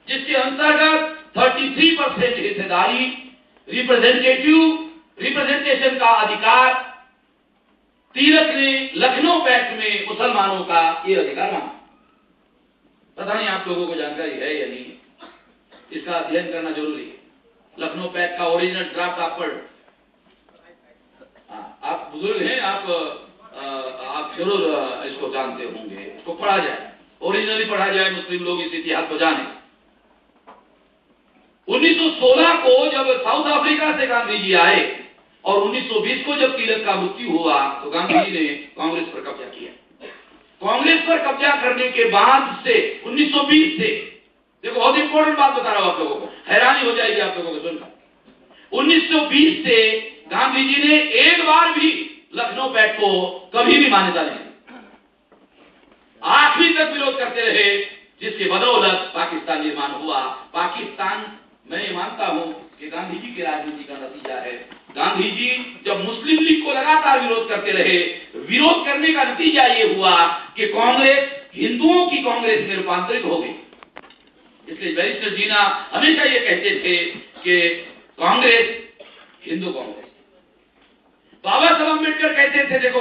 जिसके अंतर्गत 33% हिस्सेदारी, रिप्रेजेंटेशन का अधिकार, तीरथ ने लखनऊ पैक्ट में मुसलमानों का ये अधिकार मांगा। पता नहीं आप लोगों को जानकारी है या नहीं, इसका अध्ययन करना जरूरी है। लखनऊ पैक्ट का ओरिजिनल ड्राफ्ट आप पढ़, आप बुजुर्ग हैं, आप जरूर इसको जानते होंगे, इसको पढ़ा जाए, ओरिजिनली पढ़ा जाए, मुस्लिम लोग इस इतिहास को जाने। 1916 को जब साउथ अफ्रीका से गांधी जी आए और 1920 को जब तिलक का मृत्यु हुआ तो गांधी जी ने कांग्रेस पर कब्जा किया। कांग्रेस पर कब्जा करने के बाद से 1920 से, देखो बहुत इंपॉर्टेंट बात बता रहा हूं आप लोगों को, हैरानी हो जाएगी आप लोगों को सुनकर। 1920 से गांधी जी ने एक बार भी लखनऊ पैक्ट को कभी भी मान्यता नहीं दी, आखिरी तक विरोध करते रहे, जिसके बदौलत पाकिस्तान निर्माण हुआ। पाकिस्तान, मैं ये मानता हूं कि गांधी जी की राजनीति का नतीजा है। गांधी जी जब मुस्लिम लीग को लगातार विरोध करते रहे, विरोध करने का नतीजा ये हुआ कि कांग्रेस हिंदुओं की कांग्रेस में रूपांतरित हो गई। इसलिए बैरिस्टर जीना हमेशा ये कहते थे कि कांग्रेस हिंदू कांग्रेस। बाबा साहब अम्बेडकर कहते थे, देखो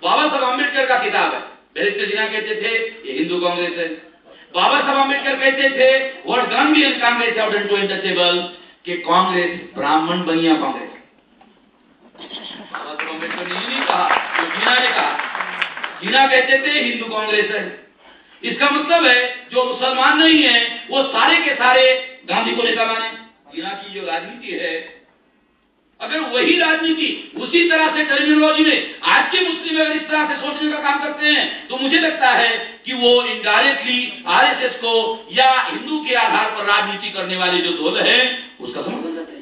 बाबा साहब अम्बेडकर का किताब है, बैरिस्टर जीना कहते थे ये हिंदू कांग्रेस है। बाबा साहब अम्बेडकर कहते थे what Gandhi and Congress have done to untouchable, कि कांग्रेस ब्राह्मण बनिया कांग्रेस। बाबा साहब अम्बेडकर ने नहीं कहा, तो जीना ने कहा। जीना कहते थे हिंदू कांग्रेस है। इसका मतलब है जो मुसलमान नहीं है वो सारे के सारे गांधी को नेता माने। जीना की जो राजनीति है, अगर वही राजनीति उसी तरह से टर्मिनोलॉजी में आज के मुस्लिम अगर इस तरह से सोचने का काम करते हैं तो मुझे लगता है कि वो इनडायरेक्टली आरएसएस को या हिंदू के आधार पर राजनीति करने वाले जो दल है उसका समर्थन करते हैं।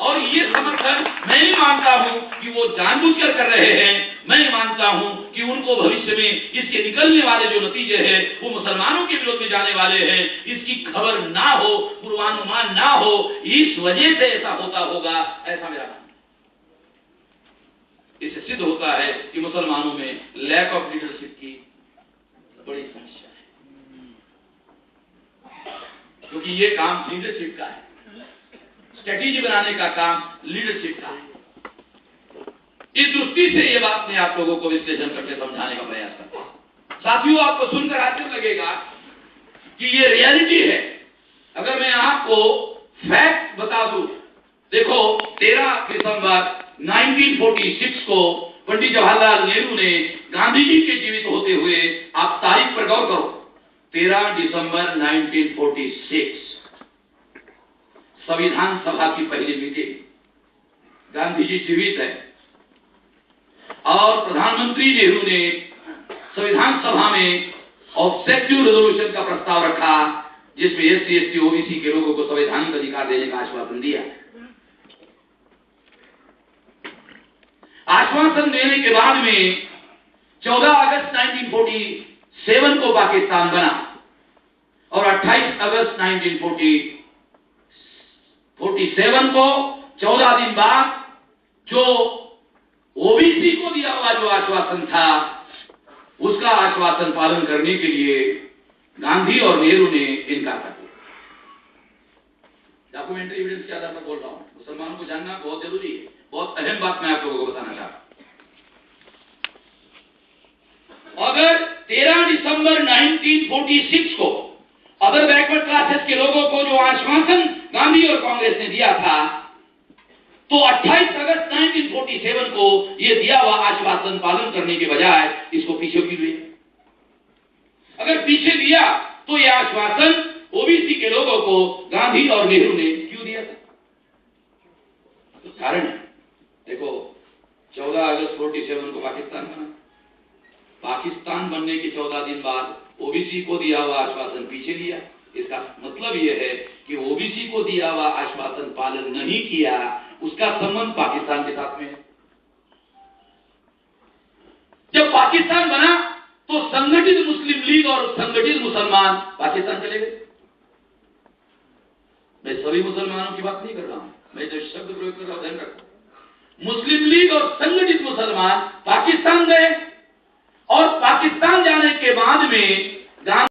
और ये समर्थन मैं नहीं मानता हूं कि वो जानबूझकर कर रहे हैं, मैं मानता हूं कि उनको भविष्य में इसके निकलने वाले जो नतीजे हैं वो मुसलमानों के विरोध में जाने वाले हैं, इसकी खबर ना हो, पूर्वानुमान ना हो, इस वजह से ऐसा होता होगा, ऐसा मेरा मानना है। इससे सिद्ध होता है कि मुसलमानों में लैक ऑफ लीडरशिप की बड़ी समस्या है, क्योंकि ये काम लीडरशिप का है, स्ट्रेटेजी बनाने का काम लीडरशिप का है। इस दृष्टि से ये बात मैं आप लोगों को विश्लेषण करके समझाने का प्रयास करता हूं। साथियों, आपको सुनकर आश्चर्य लगेगा कि ये रियलिटी है। अगर मैं आपको फैक्ट बता दूं, देखो 13 दिसंबर 1946 को पंडित जवाहरलाल नेहरू ने गांधी जी के जीवित होते हुए, आप तारीख पर गौर करो, 13 दिसंबर 1946 संविधान सभा की पहली मीटिंग, गांधी जी जीवित है और प्रधानमंत्री नेहरू ने संविधान सभा में ऑब्जेक्टिव रेजोल्यूशन का प्रस्ताव रखा जिसमें एससी एसटी ओबीसी के लोगों को संवैधानिक अधिकार देने का आश्वासन दिया। आश्वासन देने के बाद में 14 अगस्त 1947 को पाकिस्तान बना और 28 अगस्त 1947 को 14 दिन बाद जो ओबीसी को दिया हुआ जो आश्वासन था उसका आश्वासन पालन करने के लिए गांधी और नेहरू ने इनकार कर दिया। डॉक्यूमेंट्री एविडेंस के आधार पर बोल रहा हूं, मुसलमानों को जानना बहुत जरूरी है, बहुत अहम बात मैं आप लोगों को बताना चाहता हूं। अगर 13 दिसंबर 1946 को अदर बैकवर्ड क्लासेस के लोगों को जो आश्वासन गांधी और कांग्रेस ने दिया था, तो 28 अगस्त 1947 को यह दिया हुआ आश्वासन पालन करने के बजाय इसको पीछे क्यों दिया? अगर पीछे दिया तो यह आश्वासन ओबीसी के लोगों को गांधी और नेहरू ने क्यों दिया था? तो कारण है, देखो 14 अगस्त 47 को पाकिस्तान बना, पाकिस्तान बनने के 14 दिन बाद ओबीसी को दिया हुआ आश्वासन पीछे लिया। इसका मतलब यह है कि ओबीसी को दिया हुआ आश्वासन पालन नहीं किया, उसका संबंध पाकिस्तान के साथ में है। जब पाकिस्तान बना तो संगठित मुस्लिम लीग और संगठित मुसलमान पाकिस्तान चले गए। मैं सभी मुसलमानों की बात नहीं कर रहा हूं, मैं जो शब्द प्रयोग कर रहा हूं ध्यान रखो। मुस्लिम लीग और संगठित मुसलमान पाकिस्तान गए और पाकिस्तान जाने के बाद में